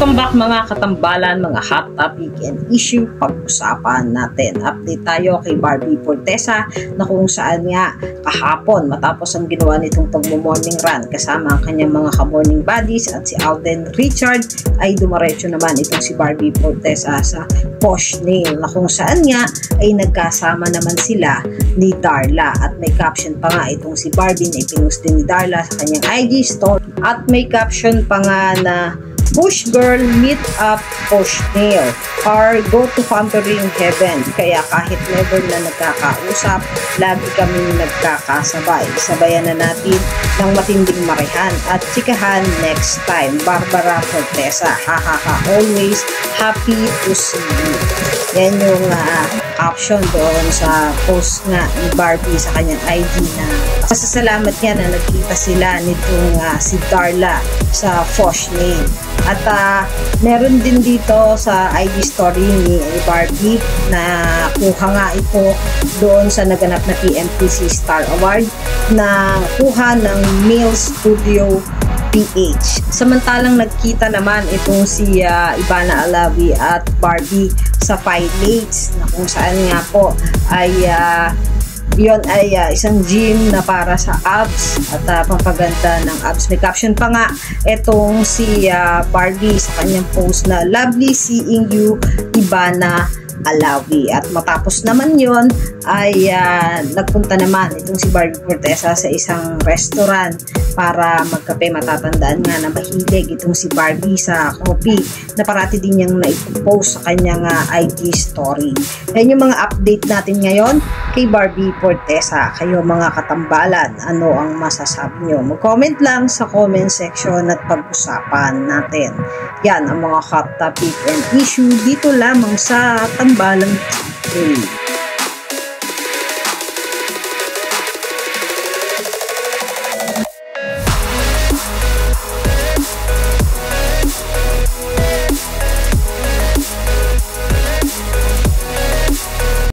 Welcome back mga katambalan, mga hot topic and issue pag-usapan natin. Update tayo kay Barbie Fortesa na kung saan nga kahapon matapos ang ginawa nitong pagmo-morning run kasama ang kanyang mga ka-morning buddies at si Alden Richard ay dumaretso naman itong si Barbie Fortesa sa Posh Nail na kung saan nga ay nagkasama naman sila ni Darla at may caption pa nga itong si Barbie na ipinost din ni Darla sa kanyang IG story at may caption pa nga na Push Girl Meet Up Posh Nail or Go to Pampering Heaven. Kaya kahit never na nagkakausap, lagi kaming nagkakasabay. Sabayan na natin ng matinding marihan at chikahan next time. Barbara Fortesa, hahaha, always happy to see you. Yan yung caption doon sa post nga ni Barbie sa kanyang IG na pasasalamat niya na nagkita sila nitong si Darla sa Posh Nail. At meron din dito sa IG story ni Barbie na kuha nga ito doon sa naganap na PMTC Star Award na kuha ng Male Studio PH. Samantalang nagkita naman itong si Ivana Alawi at Barbie sa Pilates na kung saan nga po ay yon ay isang gym na para sa abs at pampaganda ng abs. May caption pa nga itong si Barbie sa kanyang post na lovely seeing you, Ivana Alawi. At matapos naman yon ay nagpunta naman itong si Barbie Fortesa sa isang restaurant para magkape. Matatandaan nga na mahilig itong si Barbie sa coffee na parati din niyang naipost sa kanyang IG story. Yan yung mga update natin ngayon kay Barbie Fortesa. Kayo mga katambalan, ano ang masasabi nyo? Mag-comment lang sa comment section at pag-usapan natin. Yan ang mga hot topic and issue dito lamang sa Tambalang TV.